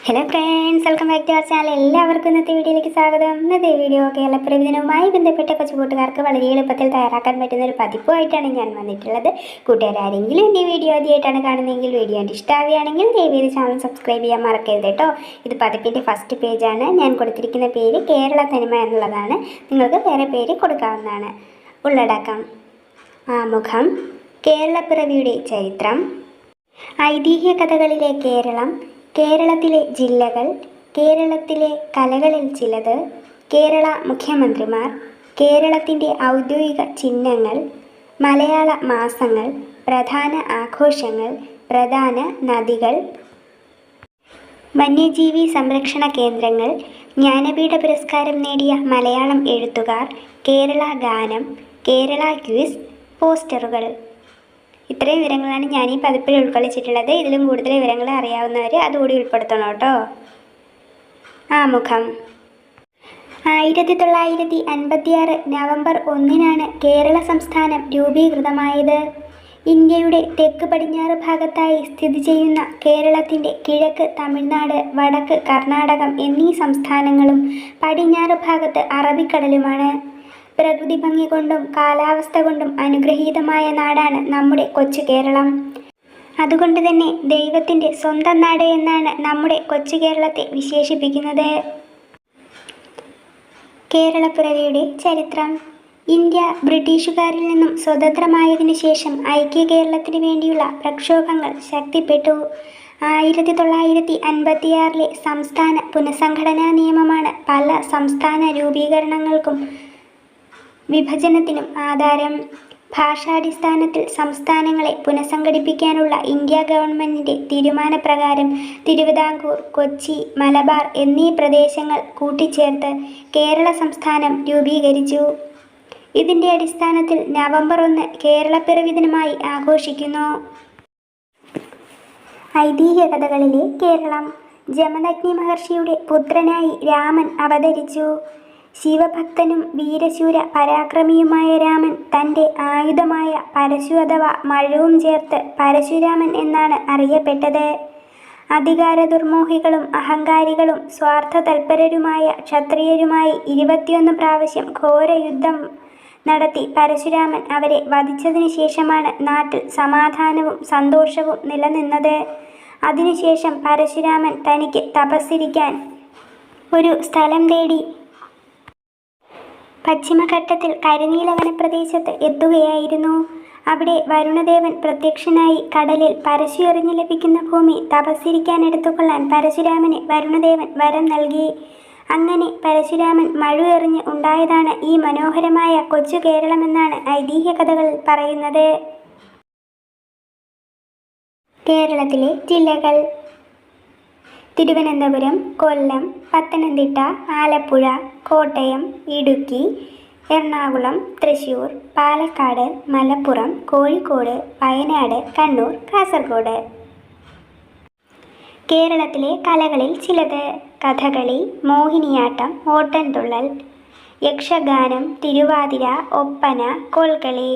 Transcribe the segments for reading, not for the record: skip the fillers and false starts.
Hello friends, welcome back to our channel. എല്ലാവർക്കും ഇന്നത്തെ വീഡിയോയിലേക്ക് സ്വാഗതം. ഇന്നത്തെ വീഡിയോ കേരളപ്പിറവി ദിനവുമായി ബന്ധപ്പെട്ട കൊച്ചു കൂട്ടുകാർക്ക് വളരെ എളുപ്പത്തിൽ തയ്യാറാക്കാൻ പറ്റുന്ന ഒരു പതിപ്പുമായിട്ടാണ് ഞാൻ വന്നിട്ടുള്ളത്. കൂട്ടുകാരെങ്കിലും എൻ്റെ വീഡിയോ ആദ്യമായിട്ടാണ് കാണുന്നതെങ്കിൽ വീഡിയോ എൻ്റെ ഇഷ്ടമാവുകയാണെങ്കിൽ ദയവേത് ചാനൽ സബ്സ്ക്രൈബ് ചെയ്യാൻ മറക്കരുത് കേട്ടോ. ഇത് പതിപ്പിൻ്റെ ഫസ്റ്റ് പേജാണ്. ഞാൻ കൊടുത്തിരിക്കുന്ന പേര് കേരള തനിമ എന്നുള്ളതാണ്. നിങ്ങൾക്ക് വേറെ പേര് കൊടുക്കാവുന്നതാണ്. ഉള്ളടക്കം: ആമുഖം, കേരളപ്പിറവിയുടെ ചരിത്രം, ഐതിഹ്യ കഥകളിലെ കേരളം, കേരളത്തിലെ ജില്ലകൾ, കേരളത്തിലെ കലകളിൽ ചിലത്, കേരള മുഖ്യമന്ത്രിമാർ, കേരളത്തിൻ്റെ ഔദ്യോഗിക ചിഹ്നങ്ങൾ, മലയാള മാസങ്ങൾ, പ്രധാന ആഘോഷങ്ങൾ, പ്രധാന നദികൾ, വന്യജീവി സംരക്ഷണ കേന്ദ്രങ്ങൾ, ജ്ഞാനപീഠ പുരസ്കാരം നേടിയ മലയാളം എഴുത്തുകാർ, കേരള ഗാനം, കേരള ക്വിസ്, പോസ്റ്ററുകൾ. ഇത്രയും വിവരങ്ങളാണ് ഞാൻ ഈ പതിപ്പിൽ ഉൾക്കൊള്ളിച്ചിട്ടുള്ളത്. ഇതിലും കൂടുതൽ വിവരങ്ങൾ അറിയാവുന്നവർ അതുകൂടി ഉൾപ്പെടുത്തണം കേട്ടോ. ആമുഖം: 1956 നവംബർ 1 കേരള സംസ്ഥാനം രൂപീകൃതമായത്. ഇന്ത്യയുടെ തെക്ക് പടിഞ്ഞാറ് ഭാഗത്തായി സ്ഥിതി ചെയ്യുന്ന കേരളത്തിൻ്റെ കിഴക്ക് തമിഴ്നാട്, വടക്ക് കർണാടകം എന്നീ സംസ്ഥാനങ്ങളും പടിഞ്ഞാറ് ഭാഗത്ത് അറബിക്കടലുമാണ്. പ്രകൃതി ഭംഗി കൊണ്ടും കാലാവസ്ഥ കൊണ്ടും അനുഗ്രഹീതമായ നാടാണ് നമ്മുടെ കൊച്ചു കേരളം. അതുകൊണ്ട് തന്നെ ദൈവത്തിൻ്റെ സ്വന്തം നാട് എന്നാണ് നമ്മുടെ കൊച്ചു കേരളത്തെ വിശേഷിപ്പിക്കുന്നത്. കേരളപ്പിറവിയുടെ ചരിത്രം: ഇന്ത്യ ബ്രിട്ടീഷുകാരിൽ നിന്നും സ്വതന്ത്രമായതിനു ശേഷം ഐക്യ കേരളത്തിന് വേണ്ടിയുള്ള പ്രക്ഷോഭങ്ങൾ ശക്തിപ്പെട്ടു. 1956 സംസ്ഥാന പുനഃസംഘടനാ നിയമമാണ് പല സംസ്ഥാന രൂപീകരണങ്ങൾക്കും വിഭജനത്തിനും ആധാരം. ഭാഷാടിസ്ഥാനത്തിൽ സംസ്ഥാനങ്ങളെ പുനഃസംഘടിപ്പിക്കാനുള്ള ഇന്ത്യ ഗവൺമെൻറ്റിൻ്റെ തീരുമാനപ്രകാരം തിരുവിതാംകൂർ, കൊച്ചി, മലബാർ എന്നീ പ്രദേശങ്ങൾ കൂട്ടിച്ചേർത്ത് കേരള സംസ്ഥാനം രൂപീകരിച്ചു. ഇതിൻ്റെ അടിസ്ഥാനത്തിൽ നവംബർ 1 കേരളപ്പിറവി ദിനമായി ആഘോഷിക്കുന്നു. ഐതിഹ്യ കഥകളിലെ കേരളം: ജമദഗ്നി മഹർഷിയുടെ പുത്രനായി രാമൻ അവതരിച്ചു. ശിവഭക്തനും വീരശൂര പരാക്രമിയുമായ രാമൻ തൻ്റെ ആയുധമായ പരശു അഥവാ മഴവും ചേർത്ത് പരശുരാമൻ എന്നാണ് അറിയപ്പെട്ടത്. അധികാര ദുർമോഹികളും അഹങ്കാരികളും സ്വാർത്ഥ തൽപരരുമായ ക്ഷത്രിയരുമായി 21 പ്രാവശ്യം ഘോര യുദ്ധം നടത്തി പരശുരാമൻ അവരെ വധിച്ചതിനു ശേഷമാണ് നാട്ടിൽ സമാധാനവും സന്തോഷവും നിലനിന്നത്. അതിനുശേഷം പരശുരാമൻ തനിക്ക് തപസ്സിരിക്കാൻ ഒരു സ്ഥലം തേടി പശ്ചിമഘട്ടത്തിൽ കരിനീല വനപ്രദേശത്ത് എത്തുകയായിരുന്നു. അവിടെ വരുണദേവൻ പ്രത്യക്ഷനായി കടലിൽ പരശു എറിഞ്ഞ് ലഭിക്കുന്ന ഭൂമി തപസ്സിരിക്കാൻ എടുത്തുകൊള്ളാൻ പരശുരാമന് വരുണദേവൻ വരം നൽകി. അങ്ങനെ പരശുരാമൻ മഴു എറിഞ്ഞ് ഉണ്ടായതാണ് ഈ മനോഹരമായ കൊച്ചു കേരളമെന്നാണ് ഐതിഹ്യ കഥകൾ പറയുന്നത്. കേരളത്തിലെ ജില്ലകൾ: തിരുവനന്തപുരം, കൊല്ലം, പത്തനംതിട്ട, ആലപ്പുഴ, കോട്ടയം, ഇടുക്കി, എറണാകുളം, തൃശ്ശൂർ, പാലക്കാട്, മലപ്പുറം, കോഴിക്കോട്, വയനാട്, കണ്ണൂർ, കാസർഗോഡ്. കേരളത്തിലെ കലകളിൽ ചിലത്: കഥകളി, മോഹിനിയാട്ടം, ഓട്ടൻതുള്ളൽ, യക്ഷഗാനം, തിരുവാതിര, ഒപ്പന, കോൽക്കളി,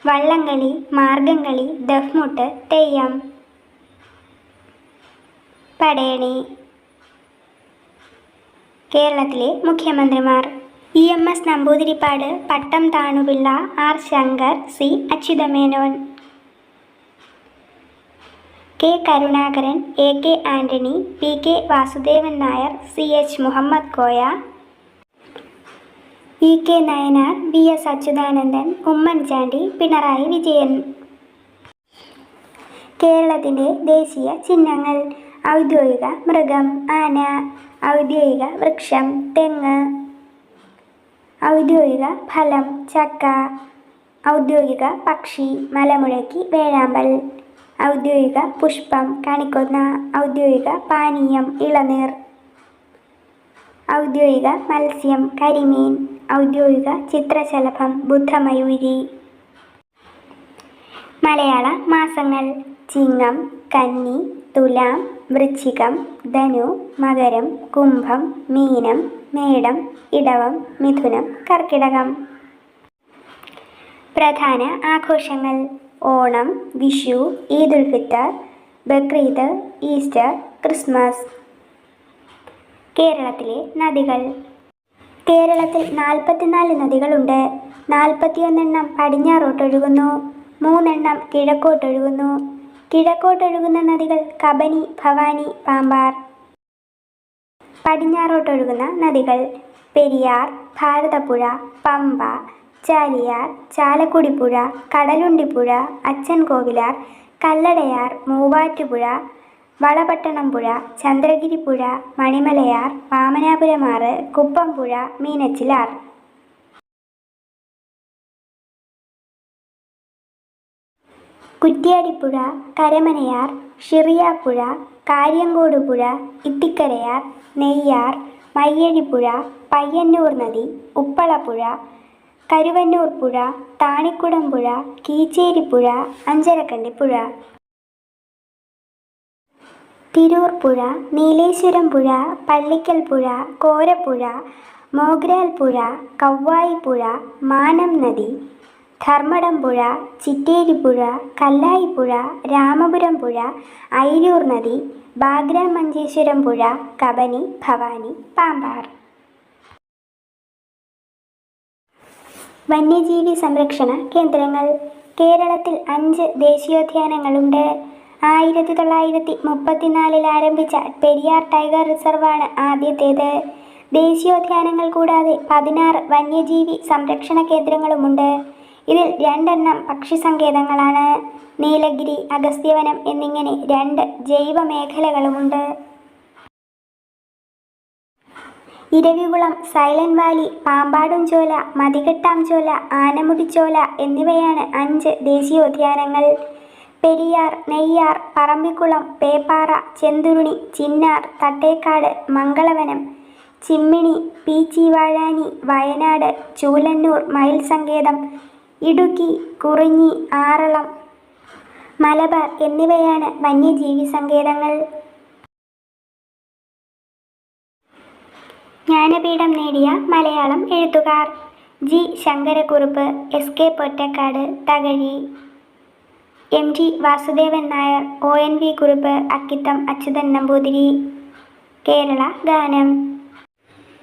വള്ളംകളി, മാർഗംകളി, ദഫ്മുട്ട്, തെയ്യം, പടയണി. കേരളത്തിലെ മുഖ്യമന്ത്രിമാർ: EMS നമ്പൂതിരിപ്പാട്, പട്ടം Thanupillai, R Shankar, C Achutha Menon, K Karunakaran, AK Antony, PK Vasudevan Nair, CH Muhammad Koya, EK Nayanar, BS Achuthanandan, Oommen Chandy, Pinarayi Vijayan. കേരളത്തിൻ്റെ ദേശീയ ചിഹ്നങ്ങൾ: ഔദ്യോഗിക മൃഗം ആന, ഔദ്യോഗിക വൃക്ഷം തെങ്ങ്, ഔദ്യോഗിക ഫലം ചക്ക, ഔദ്യോഗിക പക്ഷി മലമുഴക്കി വേഴാമ്പൽ, ഔദ്യോഗിക പുഷ്പം കണിക്കൊന്ന, ഔദ്യോഗിക പാനീയം ഇളനീർ, ഔദ്യോഗിക മത്സ്യം കരിമീൻ, ഔദ്യോഗിക ചിത്രശലഭം ബുദ്ധമയൂരി. മലയാള മാസങ്ങൾ: ചിങ്ങം, കന്നി, തുലാം, വൃശ്ചികം, ധനു, മകരം, കുംഭം, മീനം, മേടം, ഇടവം, മിഥുനം, കർക്കിടകം. പ്രധാന ആഘോഷങ്ങൾ: ഓണം, വിഷു, ഈദുൽ ഫിത്തർ, ബക്രീദ്, ഈസ്റ്റർ, ക്രിസ്മസ്. കേരളത്തിലെ നദികൾ. കേരളത്തിൽ 44 നദികളുണ്ട്. 41 പടിഞ്ഞാറോട്ടൊഴുകുന്നു, 3 കിഴക്കോട്ടൊഴുകുന്നു. കിഴക്കോട്ടൊഴുകുന്ന നദികൾ കബനി, ഭവാനി, പാമ്പാർ. പടിഞ്ഞാറോട്ടൊഴുകുന്ന നദികൾ പെരിയാർ, ഭാരതപ്പുഴ, പമ്പ, ചാലിയാർ, ചാലക്കുടിപ്പുഴ, കടലുണ്ടിപ്പുഴ, അച്ചൻകോവിലാർ, കല്ലടയാർ, മൂവാറ്റുപുഴ, വളപട്ടണംപുഴ, ചന്ദ്രഗിരിപ്പുഴ, മണിമലയാർ, വാമനാപുരമാറ്, കുപ്പംപുഴ, മീനച്ചിലാർ. കുറ്റ്യാടിപ്പുഴ, കരമനയാർ, ഷിറിയാപ്പുഴ, കാര്യങ്കോടുപുഴ, ഇത്തിക്കരയാർ, നെയ്യാർ, മയ്യഴിപ്പുഴ, പയ്യന്നൂർ നദി, ഉപ്പളപ്പുഴ, കരുവന്നൂർ പുഴ, താണിക്കുടംപുഴ, കീച്ചേരിപ്പുഴ, അഞ്ചരക്കണ്ടിപ്പുഴ. തിരൂർ പുഴ, നീലേശ്വരം പുഴ, പള്ളിക്കൽ പുഴ, കോരപ്പുഴ, മോഗ്രാൽ പുഴ, കവ്വായിപ്പുഴ, മാനം നദി, ധർമ്മടം പുഴ, ചിറ്റേരിപ്പുഴ, കല്ലായിപ്പുഴ, രാമപുരം പുഴ, ഐരൂർ നദി, ബാഗ്രാമഞ്ചേശ്വരം പുഴ, കബനി, ഭവാനി, പാമ്പാർ. വന്യജീവി സംരക്ഷണ കേന്ദ്രങ്ങൾ. കേരളത്തിൽ 5 ദേശീയോദ്യാനങ്ങളുണ്ട്. 1934 ആരംഭിച്ച പെരിയാർ ടൈഗർ റിസർവാണ് ആദ്യത്തേത്. ദേശീയോദ്യാനങ്ങൾ കൂടാതെ 16 വന്യജീവി സംരക്ഷണ കേന്ദ്രങ്ങളുമുണ്ട്. ഇതിൽ 2 പക്ഷി സങ്കേതങ്ങളാണ്. നീലഗിരി, അഗസ്ത്യവനം എന്നിങ്ങനെ 2 ജൈവ മേഖലകളുമുണ്ട്. ഇരവികുളം, സൈലന്റ് വാലി, പാമ്പാടുംചോല, മതികെട്ടാംചോല, ആനമുടിച്ചോല എന്നിവയാണ് 5 ദേശീയോദ്യാനങ്ങൾ. പെരിയാർ, നെയ്യാർ, പറമ്പിക്കുളം, പേപ്പാറ, ചെന്തുരുണി, ചിന്നാർ, തട്ടേക്കാട്, മംഗളവനം, ചിമ്മിണി, പീച്ചിവാഴാനി, വയനാട്, ചൂലന്നൂർ മയിൽ സങ്കേതം, ഇടുക്കി, കുറിഞ്ഞി, ആറളം, മലബാർ എന്നിവയാണ് വന്യജീവി സങ്കേതങ്ങൾ. ജ്ഞാനപീഠം നേടിയ മലയാളം എഴുത്തുകാർ. ജി. ശങ്കരക്കുറുപ്പ്, എസ്. കെ. പൊറ്റക്കാട്, തകഴി, എം. ടി. വാസുദേവൻ നായർ, ഒ. എൻ. വി. കുറുപ്പ്, അക്കിത്തം അച്യുതൻ നമ്പൂതിരി. കേരള ഗാനം.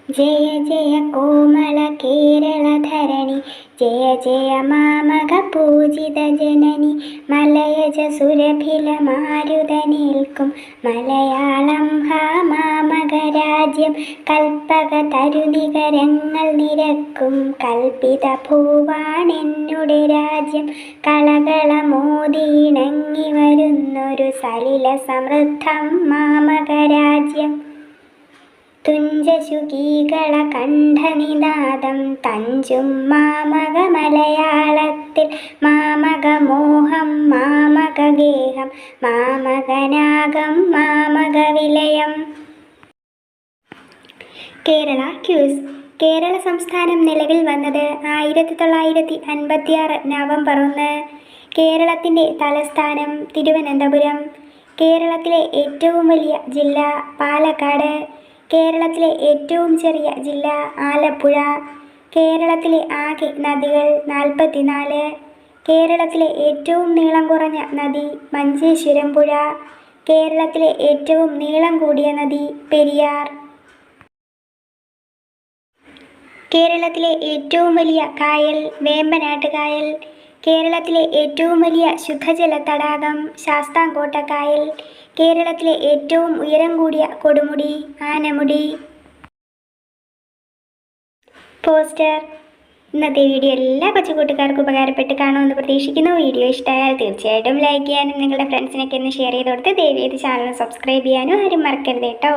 ജയ ജയ കോമള കേരള ധരണി, ജയ ജയ മാമക പൂജിത ജനനി, മലയജ സുരഭില മാരുതനേൽക്കും മലയാളം ഹാ മാമക രാജ്യം, കൽപ്പക തരുനികരങ്ങൾ നിരക്കും കൽപ്പിത ഭൂവാണെന്നുടെ രാജ്യം, കളകളമോദിയിണങ്ങി വരുന്നൊരു സലില സമൃദ്ധം മാമക രാജ്യം. തുഞ്ചശുകീകള കണ്ഠനിനാദം തഞ്ചും മാമക മലയാളത്തിൽ, മാമക മോഹം മാമക ഗേഹം മാമകനാഗം മാമക വിലയം. കേരള ക്യൂസ്. കേരള സംസ്ഥാനം നിലവിൽ വന്നത് 1956 നവംബർ 1. കേരളത്തിൻ്റെ തലസ്ഥാനം തിരുവനന്തപുരം. കേരളത്തിലെ ഏറ്റവും വലിയ ജില്ല പാലക്കാട്. കേരളത്തിലെ ഏറ്റവും ചെറിയ ജില്ല ആലപ്പുഴ. കേരളത്തിലെ ആകെ നദികൾ 44. കേരളത്തിലെ ഏറ്റവും നീളം കുറഞ്ഞ നദി മഞ്ചേശ്വരം പുഴ. കേരളത്തിലെ ഏറ്റവും നീളം കൂടിയ നദി പെരിയാർ. കേരളത്തിലെ ഏറ്റവും വലിയ കായൽ വേമ്പനാട്ട് കായൽ. കേരളത്തിലെ ഏറ്റവും വലിയ ശുദ്ധജല തടാകം ശാസ്താംകോട്ട കായൽ. കേരളത്തിലെ ഏറ്റവും ഉയരം കൂടിയ കൊടുമുടി ആനമുടി. പോസ്റ്റർ. ഇന്നത്തെ വീഡിയോ എല്ലാ കൊച്ചുകൂട്ടുകാർക്കും ഉപകാരപ്പെട്ട് കാണുമെന്ന് പ്രതീക്ഷിക്കുന്നു. വീഡിയോ ഇഷ്ടമായാൽ തീർച്ചയായിട്ടും ലൈക്ക് ചെയ്യാനും നിങ്ങളുടെ ഫ്രണ്ട്സിനൊക്കെ ഒന്ന് ഷെയർ ചെയ്ത് കൊടുത്ത് ദയവേത് ചാനൽ സബ്സ്ക്രൈബ് ചെയ്യാനും ആരും മറക്കരുത് കേട്ടോ.